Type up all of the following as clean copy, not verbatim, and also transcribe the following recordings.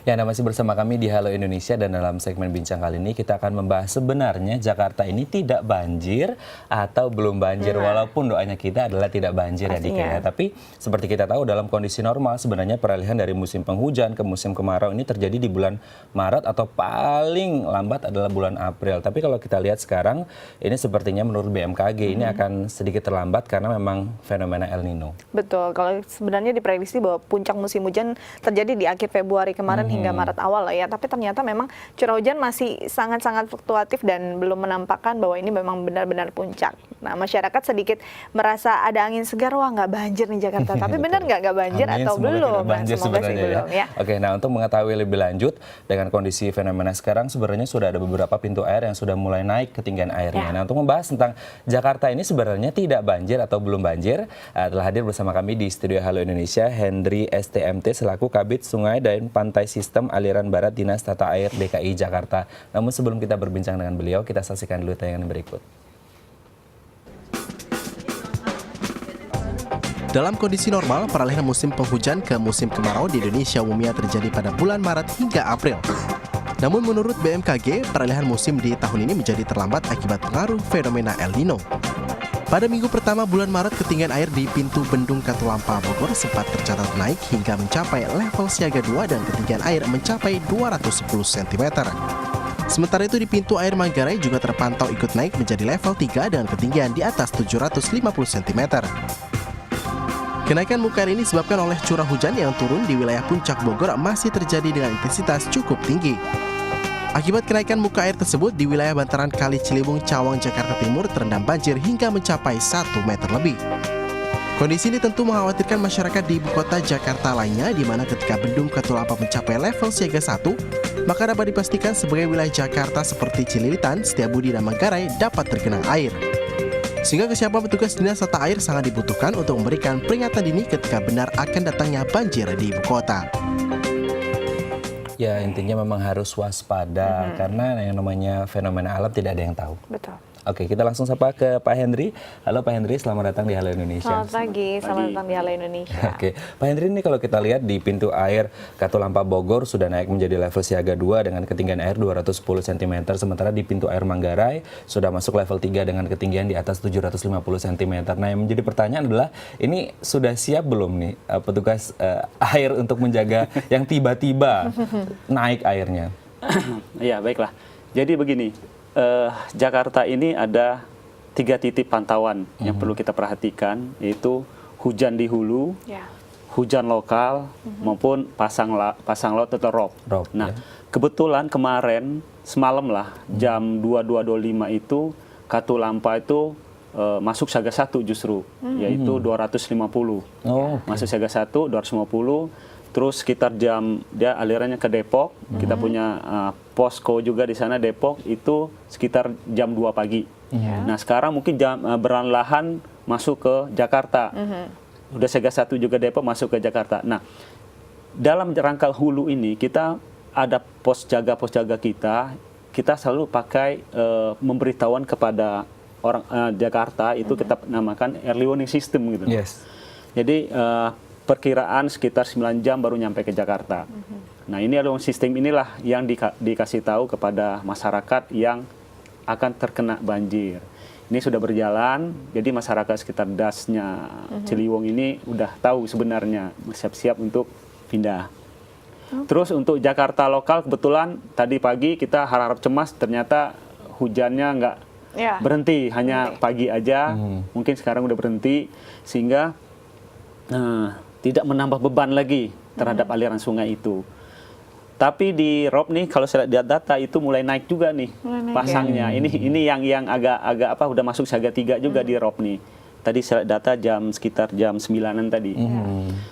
Ya, Anda masih bersama kami di Halo Indonesia dan dalam segmen bincang kali ini kita akan membahas sebenarnya Jakarta ini tidak banjir atau belum banjir. Walaupun doanya kita adalah tidak banjir ya Dika ya. Tapi seperti kita tahu dalam kondisi normal sebenarnya peralihan dari musim penghujan ke musim kemarau ini terjadi di bulan Maret atau paling lambat adalah bulan April. Tapi kalau kita lihat sekarang ini sepertinya menurut BMKG ini akan sedikit terlambat karena memang fenomena El Nino. Betul, kalau sebenarnya diprediksi bahwa puncak musim hujan terjadi di akhir Februari kemarin hingga Maret awal lah ya, tapi ternyata memang curah hujan masih sangat-sangat fluktuatif dan belum menampakkan bahwa ini memang benar-benar puncak. Nah, masyarakat sedikit merasa ada angin segar, wah nggak banjir nih Jakarta, tapi benar nggak banjir atau belum? Banjir semoga sih belum ya. Oke, nah untuk mengetahui lebih lanjut dengan kondisi fenomena sekarang sebenarnya sudah ada beberapa pintu air yang sudah mulai naik ketinggian airnya. Nah, untuk membahas tentang Jakarta ini sebenarnya tidak banjir atau belum banjir, telah hadir bersama kami di studio Halo Indonesia Hendry STMT selaku Kabid Sungai dan Pantai Sistem Aliran Barat Dinas Tata Air DKI Jakarta. Namun sebelum kita berbincang dengan beliau, kita saksikan dulu tayangan berikut. Dalam kondisi normal, peralihan musim penghujan ke musim kemarau di Indonesia umumnya terjadi pada bulan Maret hingga April. Namun menurut BMKG, peralihan musim di tahun ini menjadi terlambat akibat pengaruh fenomena El Nino. Pada minggu pertama bulan Maret, ketinggian air di pintu Bendung Katulampa Bogor sempat tercatat naik hingga mencapai level siaga 2 dan ketinggian air mencapai 210 cm. Sementara itu di pintu air Manggarai juga terpantau ikut naik menjadi level 3 dengan ketinggian di atas 750 cm. Kenaikan muka air ini disebabkan oleh curah hujan yang turun di wilayah puncak Bogor masih terjadi dengan intensitas cukup tinggi. Akibat kenaikan muka air tersebut di wilayah bantaran Kali Ciliwung, Cawang, Jakarta Timur terendam banjir hingga mencapai 1 meter lebih. Kondisi ini tentu mengkhawatirkan masyarakat di ibu kota Jakarta lainnya, di mana ketika Bendung Katulampa mencapai level siaga 1, maka dapat dipastikan sebagai wilayah Jakarta seperti Cililitan, Setiabudi, dan Manggarai dapat tergenang air. Sehingga kesiapan petugas dinas tata air sangat dibutuhkan untuk memberikan peringatan dini ketika benar akan datangnya banjir di ibu kota. Ya, intinya memang harus waspada karena yang namanya fenomena alam tidak ada yang tahu. Betul. Oke, kita langsung sapa ke Pak Hendry. Halo Pak Hendry, selamat datang di Halo Indonesia. Selamat pagi, selamat datang di Halo Indonesia. Oke, Pak Hendry, ini kalau kita lihat di pintu air Katulampa Bogor sudah naik menjadi level siaga 2 dengan ketinggian air 210 cm. Sementara di pintu air Manggarai sudah masuk level 3 dengan ketinggian di atas 750 cm. Nah, yang menjadi pertanyaan adalah ini sudah siap belum nih petugas air untuk menjaga yang tiba-tiba naik airnya? Ya, baiklah. Jadi begini. Jakarta ini ada 3 titik pantauan yang perlu kita perhatikan, yaitu hujan di hulu, hujan lokal, maupun pasang laut atau rob. Nah, kebetulan kemarin semalam lah jam 22.25 itu Katulampa itu masuk siaga 1 justru, yaitu 250. Masuk siaga 1 250. Terus sekitar jam dia alirannya ke Depok, kita punya posko juga di sana Depok itu sekitar jam 2 pagi. Nah sekarang mungkin berlahan masuk ke Jakarta. Udah siaga 1 juga Depok masuk ke Jakarta. Nah dalam rangka hulu ini kita ada pos jaga kita selalu pakai memberitahuan kepada orang Jakarta itu kita namakan early warning system gitu. Jadi perkiraan sekitar 9 jam baru nyampe ke Jakarta. Nah ini adalah sistem inilah yang dikasih tahu kepada masyarakat yang akan terkena banjir. Ini sudah berjalan, jadi masyarakat sekitar dasnya Ciliwung ini udah tahu sebenarnya, siap-siap untuk pindah. Terus untuk Jakarta lokal kebetulan tadi pagi kita harap cemas, ternyata hujannya nggak berhenti, hanya pagi aja, mungkin sekarang udah berhenti, sehingga tidak menambah beban lagi terhadap aliran sungai itu. Tapi di rob nih kalau saya lihat data itu mulai naik juga nih pasangnya. Ini yang agak udah masuk siaga 3 juga di rob nih. Tadi saya lihat data sekitar jam 9-an tadi.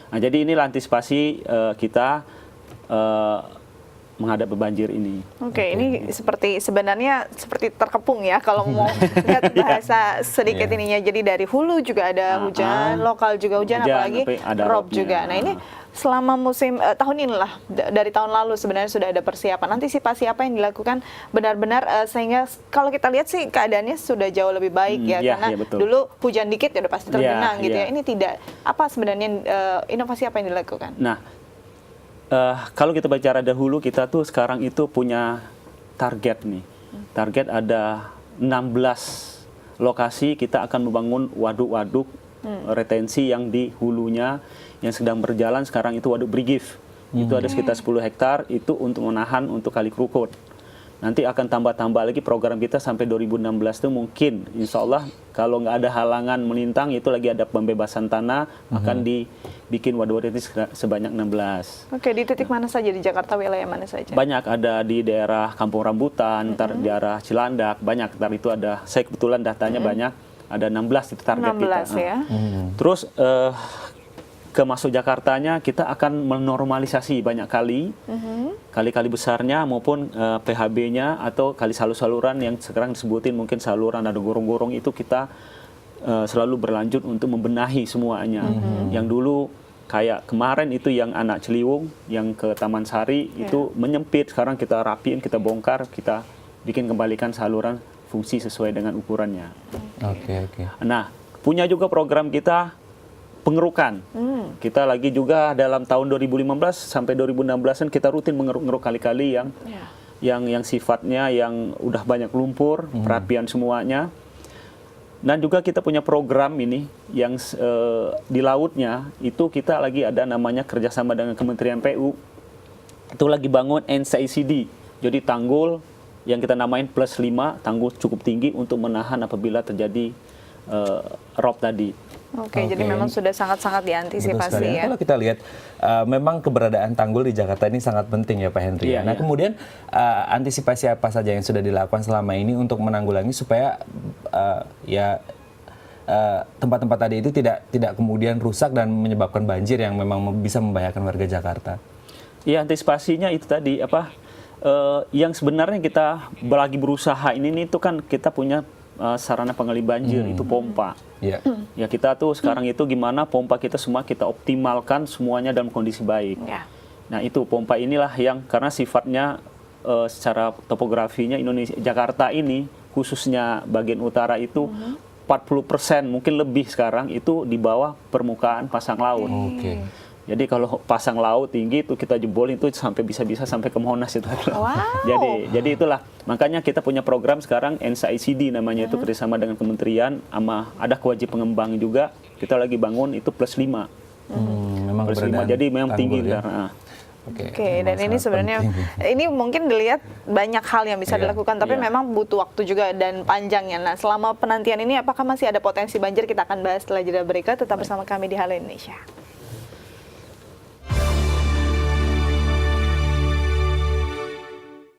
Nah, jadi inilah antisipasi kita menghadapi banjir ini. Ini sebenarnya seperti terkepung ya kalau mau lihat bahasa sedikit ininya. Jadi dari hulu juga ada hujan, lokal juga hujan apalagi rob juga. Nah ini selama musim tahun inilah dari tahun lalu sebenarnya sudah ada persiapan. Antisipasi apa yang dilakukan benar-benar sehingga kalau kita lihat sih keadaannya sudah jauh lebih baik karena dulu hujan dikit ya udah pasti tergenang gitu ya. Ini tidak apa sebenarnya inovasi apa yang dilakukan? Nah, kalau kita bicara dahulu, kita tuh sekarang itu punya target nih. Target ada 16 lokasi kita akan membangun waduk-waduk retensi yang di hulunya yang sedang berjalan sekarang itu Waduk Brigif. Itu ada sekitar 10 hektar itu untuk menahan untuk Kali Krukut. Nanti akan tambah-tambah lagi program kita sampai 2016 itu mungkin insya Allah kalau nggak ada halangan melintang itu lagi ada pembebasan tanah akan dibikin waduk retensi sebanyak 16. Oke, di titik mana saja di Jakarta, wilayah mana saja? Banyak, ada di daerah Kampung Rambutan, ntar di daerah Cilandak, banyak. Ntar itu ada, saya kebetulan datanya banyak, ada 16 itu target 16 kita. ya. Terus ke masuk Jakartanya kita akan menormalisasi banyak kali-kali besarnya maupun PHB-nya atau kali saluran yang sekarang disebutin mungkin saluran ada gorong-gorong itu kita selalu berlanjut untuk membenahi semuanya. Yang dulu kayak kemarin itu yang anak Ciliwung yang ke Taman Sari itu menyempit, sekarang kita rapiin, kita bongkar, kita bikin kembalikan saluran fungsi sesuai dengan ukurannya. Oke. Nah, punya juga program kita pengerukan. Kita lagi juga dalam tahun 2015 sampai 2016 kita rutin mengeruk kali-kali yang sifatnya yang udah banyak lumpur, perapian semuanya. Dan juga kita punya program ini yang di lautnya itu kita lagi ada namanya kerjasama dengan Kementerian PU. Itu lagi bangun NCICD. Jadi tanggul yang kita namain +5, tanggul cukup tinggi untuk menahan apabila terjadi rob tadi. Oke, jadi memang sudah sangat-sangat diantisipasi ya. Kalau kita lihat, memang keberadaan tanggul di Jakarta ini sangat penting ya Pak Henry. Iya, nah kemudian antisipasi apa saja yang sudah dilakukan selama ini untuk menanggulangi supaya tempat-tempat tadi itu tidak kemudian rusak dan menyebabkan banjir yang memang bisa membahayakan warga Jakarta? Iya, antisipasinya itu tadi yang sebenarnya kita lagi berusaha ini itu kan kita punya sarana pengaliri banjir itu pompa. Yeah. Ya kita tuh sekarang itu gimana pompa kita semua kita optimalkan semuanya dalam kondisi baik. Nah itu pompa inilah yang karena sifatnya secara topografinya Jakarta ini khususnya bagian utara itu 40% mungkin lebih sekarang itu di bawah permukaan pasang laut. Jadi kalau pasang laut tinggi itu kita jebolin itu sampai bisa sampai ke Monas itu. Wow. Jadi itulah makanya kita punya program sekarang NCICD namanya itu kerjasama dengan kementerian sama ada kewajiban pengembang juga kita lagi bangun itu +5. Memang +5 jadi memang tinggi ya. Oke, dan ini sebenarnya ini mungkin dilihat banyak hal yang bisa dilakukan, tapi memang butuh waktu juga dan panjangnya. Nah, selama penantian ini apakah masih ada potensi banjir? Kita akan bahas setelah jeda berikut. Tetap bersama kami di Halo Indonesia.